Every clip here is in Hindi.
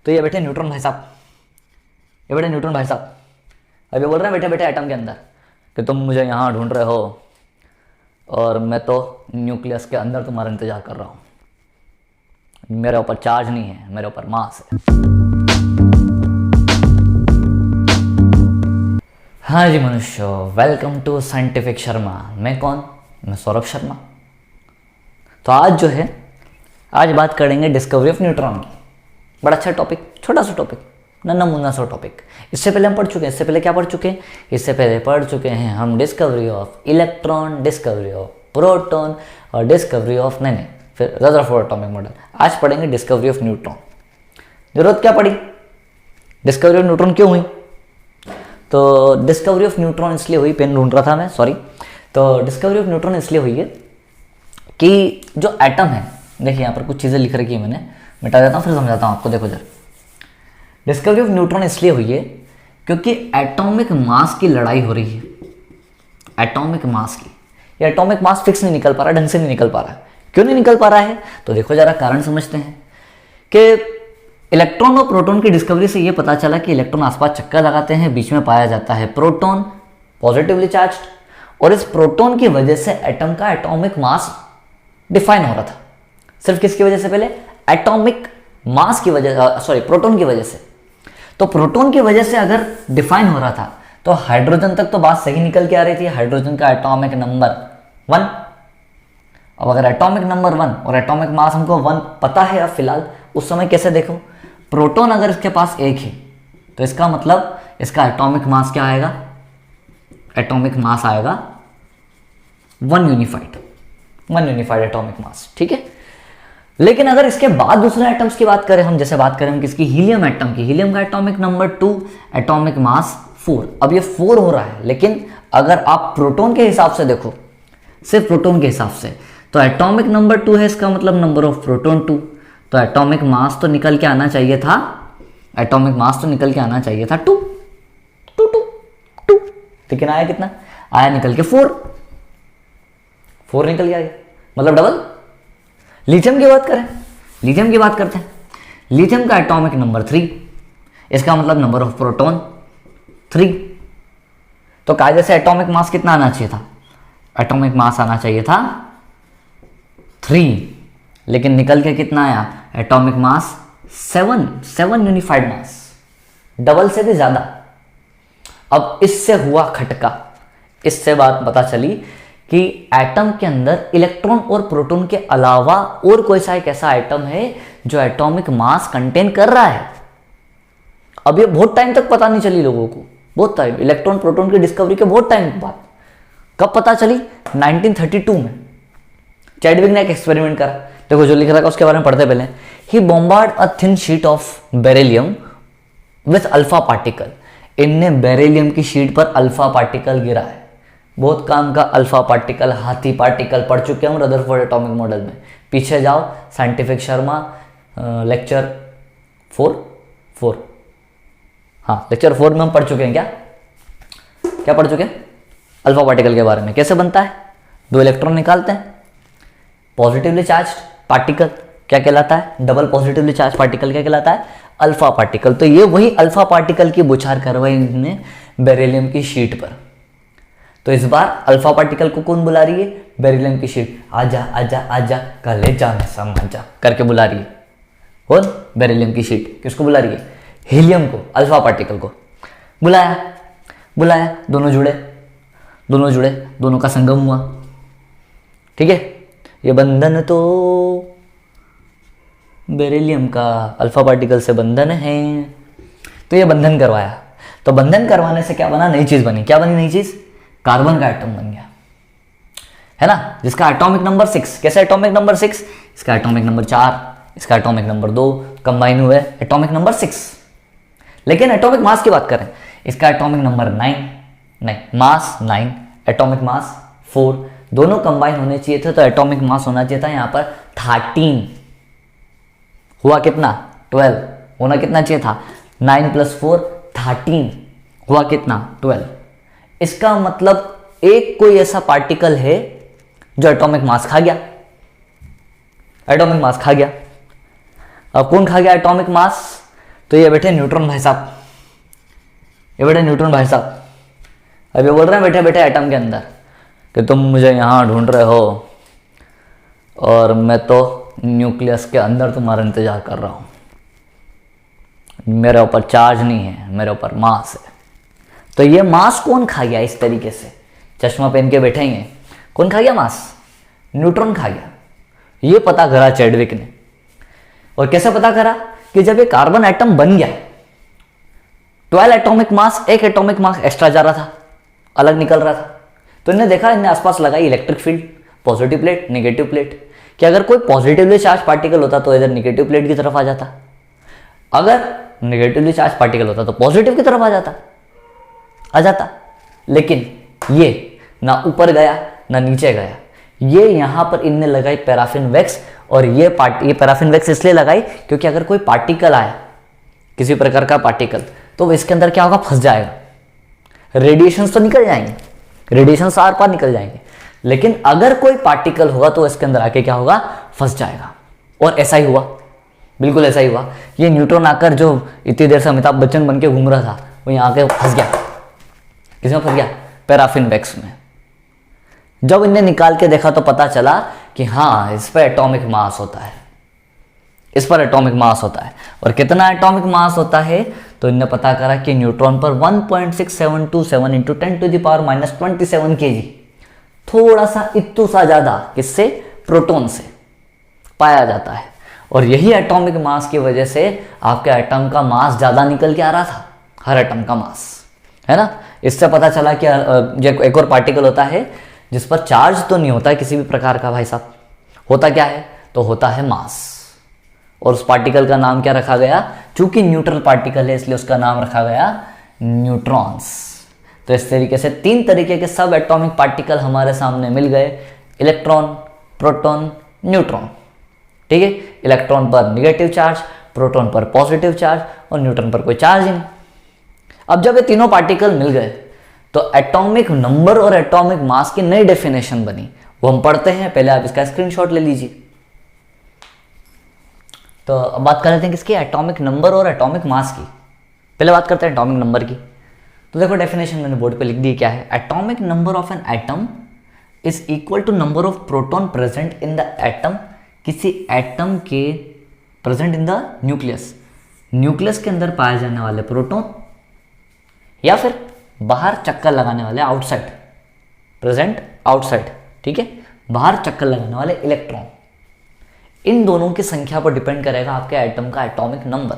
तो ये बैठे न्यूट्रॉन भाई साहब, ये बैठे न्यूट्रॉन भाई साहब, अभी बोल रहे हैं बैठे बैठे एटम के अंदर कि तुम मुझे यहाँ ढूंढ रहे हो और मैं तो न्यूक्लियस के अंदर तुम्हारा इंतजार कर रहा हूँ। मेरे ऊपर चार्ज नहीं है, मेरे ऊपर मास है। हाँ जी मनुष्य, वेलकम टू साइंटिफिक शर्मा। मैं कौन? मैं सौरभ शर्मा। तो आज जो है, आज बात करेंगे डिस्कवरी ऑफ न्यूट्रॉन की। बड़ा अच्छा टॉपिक, छोटा सा टॉपिक, नन्ना मुन्ना सा टॉपिक। इससे पहले हम पढ़ चुके हैं, इससे पहले क्या पढ़ चुके हैं? इससे पहले पढ़ चुके हैं हम discovery of electron, discovery of proton और डिस्कवरी ऑफ नहीं फिर रदरफोर्ड एटॉमिक मॉडल। आज पढ़ेंगे डिस्कवरी ऑफ न्यूट्रॉन। जरूरत क्या पड़ी? डिस्कवरी ऑफ न्यूट्रॉन क्यों हुई? तो डिस्कवरी ऑफ न्यूट्रॉन इसलिए हुई, पेन ढूंढ रहा था मैं, सॉरी। तो डिस्कवरी ऑफ न्यूट्रॉन इसलिए हुई है कि जो एटम है, देखिए यहाँ पर कुछ चीज़ें लिख रखी है मैंने, मिटा देता हूँ फिर समझाता हूँ आपको। देखो जरा, डिस्कवरी ऑफ न्यूट्रॉन इसलिए हुई है क्योंकि एटॉमिक मास की लड़ाई हो रही है। एटॉमिक मास की, ये एटॉमिक मास फिक्स नहीं निकल पा रहा, ढंग से नहीं निकल पा रहा है। क्यों नहीं निकल पा रहा है? तो देखो जरा, कारण समझते हैं कि इलेक्ट्रॉन और प्रोटॉन की डिस्कवरी से ये पता चला कि इलेक्ट्रॉन आसपास चक्कर लगाते हैं, बीच में पाया जाता है प्रोटॉन, पॉजिटिवली चार्ज्ड, और इस प्रोटॉन की वजह से एटम का एटॉमिक मास डिफाइन हो रहा था। सिर्फ किसकी वजह से? पहले एटॉमिक मास की वजह, सॉरी प्रोटॉन की वजह से। तो प्रोटॉन की वजह से अगर डिफाइन हो रहा था तो हाइड्रोजन तक तो बात सही निकल के आ रही थी, हाइड्रोजन का एटॉमिक नंबर 1। अब अगर एटॉमिक नंबर 1 और एटॉमिक मास हमको 1 पता है, अब फिलहाल उस समय कैसे देखो, प्रोटॉन अगर इसके पास 1 है तो इसका मतलब इसका एटॉमिक मास क्या आएगा? एटॉमिक मास आएगा 1 यूनिफाइड एटॉमिक मास, ठीक है। लेकिन अगर इसके बाद दूसरे एटम्स की बात करें हम, जैसे बात करें हम किसकी? हीलियम एटम की। हीलियम का एटॉमिक नंबर 2, एटॉमिक मास 4। अब ये 4 हो रहा है, लेकिन अगर आप प्रोटॉन के हिसाब से देखो, सिर्फ प्रोटॉन के हिसाब से, तो एटॉमिक नंबर 2 है, इसका मतलब नंबर ऑफ प्रोटॉन 2। तो एटॉमिक मास तो निकल के आना चाहिए था, एटॉमिक मास तो निकल के आना चाहिए था 2। लेकिन आया कितना? आया निकल के 4 निकल के आया, मतलब डबल। लिथियम की बात करें, लिथियम की बात करते हैं। लिथियम का एटॉमिक नंबर 3, इसका मतलब नंबर ऑफ प्रोटॉन 3। तो कायदे से एटॉमिक मास कितना आना चाहिए था? एटॉमिक मास आना चाहिए था 3, लेकिन निकल के कितना आया? एटॉमिक मास 7 यूनिफाइड मास, डबल से भी ज्यादा। अब इससे हुआ खटका, इससे बात पता चली कि एटम के अंदर इलेक्ट्रॉन और प्रोटॉन के अलावा और कोई सा एक ऐसा एटम है जो एटॉमिक मास कंटेन कर रहा है। अब ये बहुत टाइम तक पता नहीं चली लोगों को, बहुत टाइम, इलेक्ट्रॉन प्रोटॉन की डिस्कवरी के बहुत टाइम बाद। कब पता चली? 1932 में चैडविक ने एक एक्सपेरिमेंट करा। देखो जो लिख रखा है उसके बारे में पढ़ते पहले। He bombard a thin sheet of beryllium with alpha particle. इनने बेरिलियम की शीट पर अल्फा पार्टिकल गिरा है। बहुत काम का अल्फा पार्टिकल, हाथी पार्टिकल पढ़ चुके हूँ रदरफोर्ड एटॉमिक मॉडल में। पीछे जाओ, साइंटिफिक शर्मा लेक्चर 4, हाँ लेक्चर 4 में हम पढ़ चुके हैं। क्या पढ़ चुके हैं? अल्फा पार्टिकल के बारे में। कैसे बनता है? 2 इलेक्ट्रॉन निकालते हैं, पॉजिटिवली चार्ज पार्टिकल क्या कहलाता है? डबल पॉजिटिवली चार्ज पार्टिकल क्या कहलाता है? Alpha particle. तो ये वही अल्फा पार्टिकल की बुछार करवाई इन्होंने बेरिलियम की शीट पर। तो इस बार अल्फा पार्टिकल को कौन बुला रही है? बेरिलियम की शीट। आजा आजा आजा कलेजा में समा जा करके बुला रही है। कौन? बेरिलियम की शीट। किसको बुला रही है? हीलियम को, अल्फा पार्टिकल को बुलाया, दोनों जुड़े, दोनों का संगम हुआ, ठीक है। ये बंधन तो बेरिलियम का अल्फा पार्टिकल से बंधन है, तो ये बंधन करवाया। तो बंधन करवाने से क्या बना? नई चीज बनी। क्या बनी नई चीज? कार्बन का एटम बन गया, है ना, जिसका एटॉमिक नंबर 6। कैसे एटॉमिक नंबर 6? इसका एटॉमिक नंबर 4, इसका एटॉमिक नंबर 2, कंबाइन हुए एटॉमिक नंबर 6। लेकिन एटॉमिक मास की बात करें, इसका एटॉमिक नंबर 9, नहीं मास 9, एटॉमिक मास 4, दोनों कंबाइन होने चाहिए थे, तो एटॉमिक मास होना चाहिए था यहाँ पर 13। हुआ कितना? 12। होना कितना चाहिए था? 9 + 4 13। हुआ कितना? 12। इसका मतलब एक कोई ऐसा पार्टिकल है जो एटॉमिक मास खा गया। एटॉमिक मास खा गया। अब कौन खा गया एटॉमिक मास? तो ये बैठे न्यूट्रॉन भाई साहब, ये बैठे न्यूट्रॉन भाई साहब, अब ये बोल रहे हैं बैठे बैठे एटम के अंदर कि तुम मुझे यहाँ ढूंढ रहे हो और मैं तो न्यूक्लियस के अंदर तुम्हारा इंतजार कर रहा हूँ, मेरे ऊपर चार्ज नहीं है, मेरे ऊपर मास है। तो ये मास कौन खा गया इस तरीके से, चश्मा पहन के बैठेंगे, कौन खा गया मास? न्यूट्रॉन खा गया। ये पता करा चैडविक ने। और कैसे पता करा? कि जब ये कार्बन एटम बन गया, 12 एटॉमिक मास, एक एटॉमिक मास एक्स्ट्रा जा रहा था, अलग निकल रहा था, तो इन्हें देखा, इन्हें आसपास लगाई electric field, positive plate negative plate, कि अगर कोई पॉजिटिवली चार्ज पार्टिकल होता तो इधर नेगेटिव प्लेट की तरफ आ जाता, अगर नेगेटिवली चार्ज पार्टिकल होता तो पॉजिटिव की तरफ आ जाता। लेकिन ये ना ऊपर गया ना नीचे गया, ये यहां पर इनने लगाई पैराफिन वैक्स। और ये पैराफिन वैक्स इसलिए लगाई क्योंकि अगर कोई पार्टिकल आया, किसी प्रकार का पार्टिकल, तो इसके अंदर क्या होगा? फंस जाएगा। रेडिएशंस तो निकल जाएंगे, रेडिएशंस आर पार निकल जाएंगे, लेकिन अगर कोई पार्टिकल होगा तो इसके अंदर आके क्या होगा? फंस जाएगा। और ऐसा ही हुआ, बिल्कुल ऐसा ही हुआ। ये न्यूट्रॉन आकर जो इतनी देर से अमिताभ बच्चन बन के घूम रहा था, वो यहाँ आके फंस गया। किसमें फंस गया? पैराफिन वैक्स में। जब इन्हें निकाल के देखा तो पता चला कि हाँ, इस पर एटॉमिक मास होता है, इस पर एटॉमिक मास होता है। और कितना एटॉमिक मास होता है? तो इन्हें पता करा कि न्यूट्रॉन पर 1.6727 इंटू 10⁻27 kg, थोड़ा सा इत्तू सा ज्यादा किससे? प्रोटॉन से पाया जाता है। और यही एटॉमिक मास की वजह से आपके एटम का मास ज्यादा निकल के आ रहा था, हर एटम का मास, है ना। इससे पता चला कि एक और पार्टिकल होता है जिस पर चार्ज तो नहीं होता है किसी भी प्रकार का भाई साहब, होता क्या है? तो होता है मास। और उस पार्टिकल का नाम क्या रखा गया? चूंकि न्यूट्रल पार्टिकल है इसलिए उसका नाम रखा गया न्यूट्रॉन्स। तो इस तरीके से 3 तरीके के सब एटॉमिक पार्टिकल हमारे सामने मिल गए, इलेक्ट्रॉन, प्रोटॉन, न्यूट्रॉन। ठीक है, इलेक्ट्रॉन पर निगेटिव चार्ज, प्रोटॉन पर पॉजिटिव चार्ज और न्यूट्रॉन पर कोई चार्ज ही नहीं। अब जब ये तीनों पार्टिकल मिल गए तो एटॉमिक नंबर और एटॉमिक मास की नई डेफिनेशन बनी, वो हम पढ़ते हैं। पहले आप इसका स्क्रीनशॉट ले लीजिए। तो अब बात कर लेते हैं किसकी? एटॉमिक नंबर और एटॉमिक मास की। पहले बात करते हैं एटॉमिक नंबर की। तो देखो डेफिनेशन मैंने बोर्ड पे लिख दी, क्या है? Atomic number of an atom is equal to number of proton present in the atom, किसी एटम के present in the nucleus, nucleus के अंदर पाए जाने वाले प्रोटॉन, या फिर बाहर चक्कर लगाने वाले आउटसाइड, प्रेजेंट आउटसाइड, ठीक है, बाहर चक्कर लगाने वाले इलेक्ट्रॉन। इन दोनों की संख्या पर डिपेंड करेगा आपके एटम का एटॉमिक नंबर।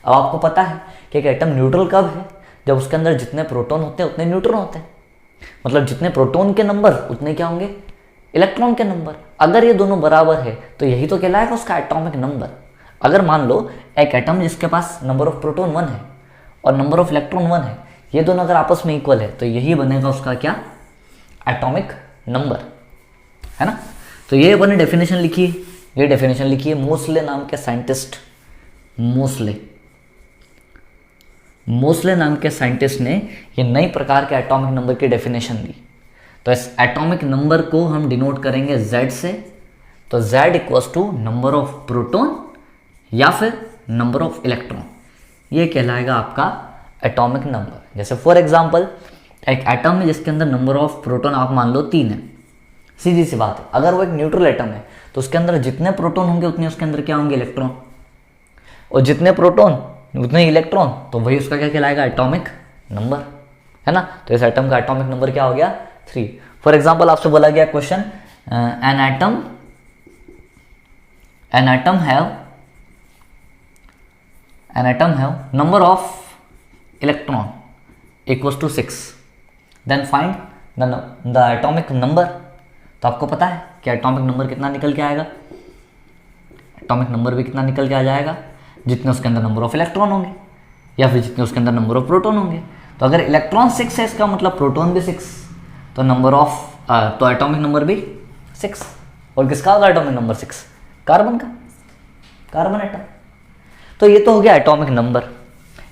अब आपको पता है कि एक एटम न्यूट्रल कब है? जब उसके अंदर जितने प्रोटॉन होते हैं उतने न्यूट्रॉन होते हैं, मतलब जितने प्रोटॉन के नंबर उतने क्या होंगे? इलेक्ट्रॉन के नंबर। अगर ये दोनों बराबर है तो यही तो कहलाएगा उसका एटॉमिक नंबर। अगर मान लो एक एटम जिसके पास नंबर ऑफ प्रोटॉन 1 है और नंबर ऑफ इलेक्ट्रॉन 1 है, ये दोनों अगर आपस में इक्वल है तो यही बनेगा उसका क्या? एटॉमिक नंबर, है ना। तो ये अपने डेफिनेशन लिखी, ये डेफिनेशन लिखी है मोसले नाम के साइंटिस्ट, मोसले नाम के साइंटिस्ट ने ये नई प्रकार के एटॉमिक नंबर की डेफिनेशन दी। तो इस एटॉमिक नंबर को हम डिनोट करेंगे Z से। तो Z equals to number of proton या फिर नंबर ऑफ इलेक्ट्रॉन, ये कहलाएगा आपका एटॉमिक नंबर। जैसे फॉर एग्जांपल एक एटम है जिसके अंदर नंबर ऑफ प्रोटॉन आप मान लो 3 है, सीधी सी बात है। अगर वो एक न्यूट्रल एटम है तो उसके अंदर जितने प्रोटॉन होंगे उतने उसके अंदर क्या होंगे? इलेक्ट्रॉन। और जितने प्रोटॉन उतने इलेक्ट्रॉन, तो वही उसका क्या कहलाएगा? एटॉमिक नंबर, है ना। तो इस एटम का एटॉमिक नंबर क्या हो गया? 3। फॉर एग्जाम्पल आपसे बोला गया question, an atom have number of electron equals to 6, then find the atomic number. तो आपको पता है कि एटॉमिक नंबर कितना निकल के आएगा? एटॉमिक नंबर भी कितना निकल के आ जाएगा? जितने उसके अंदर नंबर ऑफ इलेक्ट्रॉन होंगे या फिर जितने उसके अंदर नंबर ऑफ प्रोटॉन होंगे। तो अगर इलेक्ट्रॉन 6 है इसका मतलब प्रोटॉन भी 6, तो नंबर ऑफ तो एटॉमिक नंबर भी 6। और किसका होगा एटॉमिक नंबर 6? कार्बन का, कार्बन एटम। तो ये तो हो गया एटॉमिक नंबर।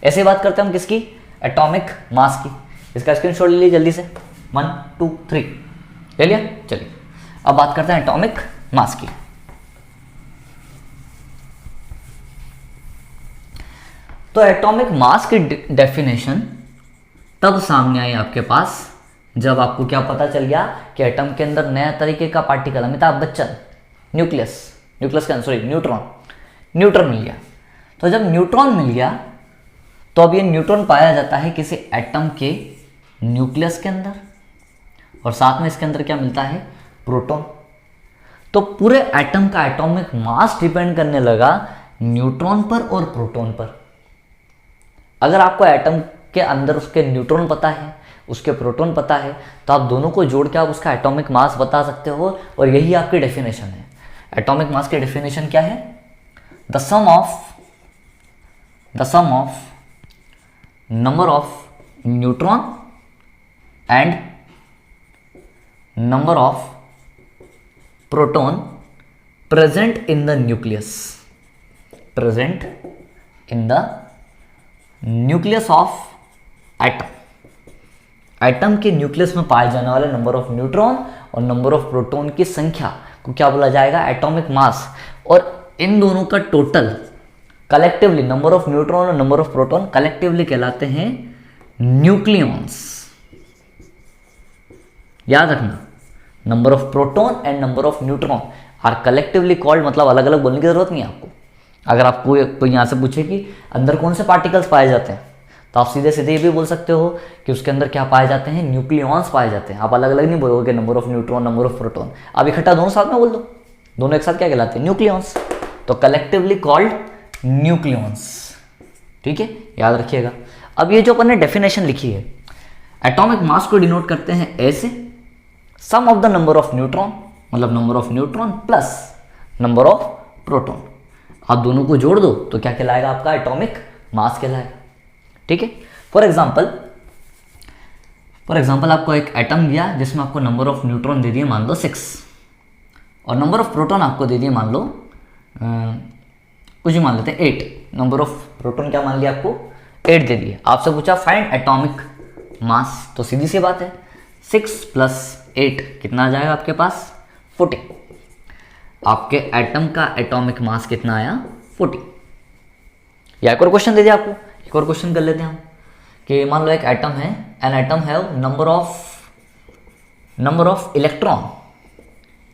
ऐसे बात करते हैं हम किसकी? एटॉमिक मास की। इसका स्क्रीनशॉट ले लीजिए जल्दी से, 1 2 3 ले लिया। चलिए अब बात करते हैं एटॉमिक मास की। तो एटॉमिक मास की डेफिनेशन तब सामने आई आपके पास जब आपको क्या पता चल गया कि एटम के अंदर नया तरीके का पार्टिकल, अमिताभ बच्चन, न्यूक्लियस का सॉरी न्यूट्रॉन मिल गया। तो जब न्यूट्रॉन मिल गया तो अब ये न्यूट्रॉन पाया जाता है किसी एटम के न्यूक्लियस के अंदर, और साथ में इसके अंदर क्या मिलता है, प्रोटॉन। तो पूरे एटम का एटॉमिक मास डिपेंड करने लगा न्यूट्रॉन पर और प्रोटॉन पर। अगर आपको एटम के अंदर उसके न्यूट्रॉन पता है, उसके प्रोटॉन पता है, तो आप दोनों को जोड़ के आप उसका एटॉमिक मास बता सकते हो, और यही आपकी डेफिनेशन है। एटॉमिक मास की डेफिनेशन क्या है, the sum of number of neutron and number of proton present in the nucleus of atom. Atom के न्यूक्लियस में पाए जाने वाले नंबर ऑफ न्यूट्रॉन और नंबर ऑफ प्रोटॉन की संख्या को क्या बोला जाएगा, एटॉमिक मास। और इन दोनों का total collectively, number of neutron और नंबर ऑफ प्रोटॉन कलेक्टिवली कहलाते हैं न्यूक्लियॉन्स। याद रखना, number of proton and number of neutron are collectively called, मतलब अलग अलग बोलने की जरूरत नहीं है आपको। अगर आपको कोई यहाँ से पूछे कि अंदर कौन से पार्टिकल्स पाए जाते हैं, तो आप सीधे सीधे ये भी बोल सकते हो कि उसके अंदर क्या पाए जाते हैं, न्यूक्लियॉन्स पाए जाते हैं। आप अलग अलग नहीं बोलोगे number of neutron, number of proton, आप इकट्ठा दोनों साथ में बोल दो, दोनों एक साथ क्या कहलाते हैं, न्यूक्लियॉन्स। तो कलेक्टिवली कॉल्ड न्यूक्लियॉन्स। ठीक है, याद रखिएगा। अब ये जो अपन ने डेफिनेशन लिखी है, एटॉमिक मास को डिनोट करते हैं ऐसे, sum of the number of neutron, मतलब number of neutron plus number of proton. आप दोनों को जोड़ दो तो क्या कहलाएगा, आपका एटॉमिक मास कहलाएगा। ठीक है, फॉर एग्जाम्पल आपको एक एटम दिया जिसमें आपको नंबर ऑफ न्यूट्रॉन दे दिए मान लो 6, और नंबर ऑफ प्रोटॉन आपको दे दिए मान लो कुछ भी मान लेते हैं 8। नंबर ऑफ प्रोटॉन क्या मान लिया, आपको 8 दे दिए। आपसे पूछा फाइंड एटॉमिक मास, तो सीधी सी बात है 6 + 8 कितना आ जाएगा आपके पास, 40। आपके एटम का एटॉमिक मास कितना आया, 40। या एक और क्वेश्चन दे दिया आपको, एक और क्वेश्चन कर लेते हैं हम कि मान लो एक एटम है, an atom have number of electron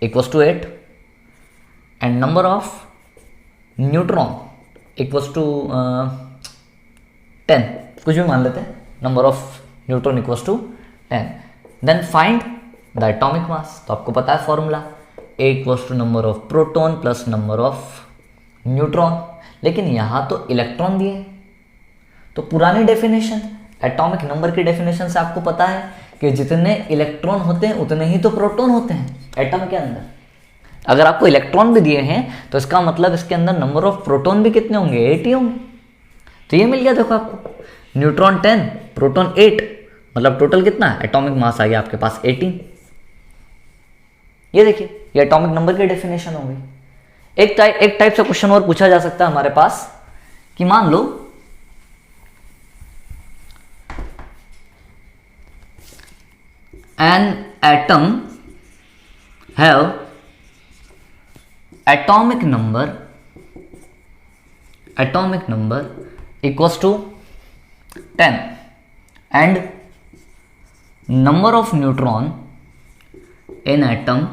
equals to 8 and number of neutron equals to 10, कुछ भी मान लेते हैं, number of neutron equals to 10, then find the atomic mass. तो आपको पता है formula, A equals to number of proton plus number of neutron. लेकिन यहाँ तो इलेक्ट्रॉन दिए, तो पुरानी डेफिनेशन एटॉमिक नंबर की डेफिनेशन से आपको पता है कि जितने इलेक्ट्रॉन होते हैं उतने ही तो प्रोटॉन होते हैं एटम के अंदर। अगर आपको इलेक्ट्रॉन भी दिए हैं तो इसका मतलब इसके अंदर नंबर ऑफ प्रोटॉन भी कितने होंगे, 8 ही होंगे। तो ये मिल गया, देखो आपको न्यूट्रॉन 10 प्रोटॉन 8, मतलब टोटल कितना एटॉमिक मास आ गया आपके पास 18। ये देखिए, ये एटॉमिक नंबर की डेफिनेशन हो गई। एक टाइप से क्वेश्चन और पूछा जा सकता है हमारे पास कि मान लो an atom have atomic number equals to 10 and number of neutron in atom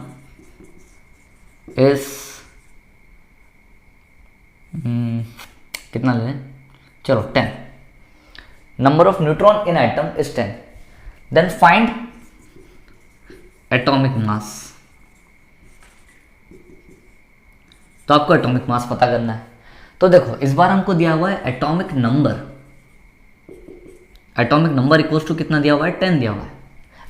is कितना ले लें, चलो 10, number of neutron in atom is 10, then find atomic mass। तो आपको एटॉमिक मास पता करना है। तो देखो इस बार हमको दिया हुआ है एटॉमिक नंबर इक्वल्स टू कितना दिया हुआ है, 10 दिया हुआ है।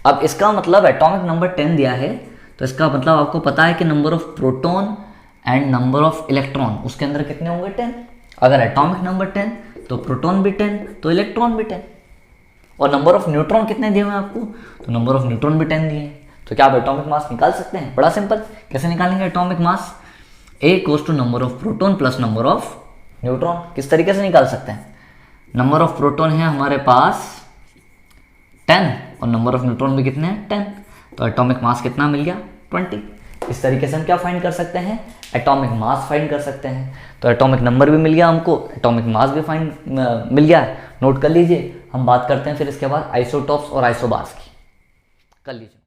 अब इसका मतलब एटॉमिक नंबर 10 दिया है, तो इसका मतलब आपको पता है कि number of proton and number of electron उसके अंदर कितने होंगे, 10। अगर एटॉमिक नंबर 10 तो प्रोटॉन भी 10 तो इलेक्ट्रॉन भी 10। और नंबर ऑफ न्यूट्रॉन कितने दिए हुए हैं आपको, तो नंबर ऑफ न्यूट्रॉन भी 10 दिए हैं। तो क्या आप एटॉमिक मास निकाल सकते हैं, बड़ा सिंपल। कैसे निकालेंगे atomic mass, A equals to number of proton plus number of neutron. किस तरीके से निकाल सकते हैं, नंबर ऑफ प्रोटॉन है हमारे पास 10 और नंबर ऑफ न्यूट्रॉन भी कितने हैं, 10, तो एटॉमिक मास कितना मिल गया, 20। इस तरीके से हम क्या फाइंड कर सकते हैं, एटॉमिक मास फाइंड कर सकते हैं। तो एटॉमिक नंबर भी मिल गया हमको, एटॉमिक मास भी फाइंड मिल गया, नोट कर लीजिए। हम बात करते हैं फिर इसके बाद आइसोटॉप्स और आइसोबार्स की, कर लीजिए।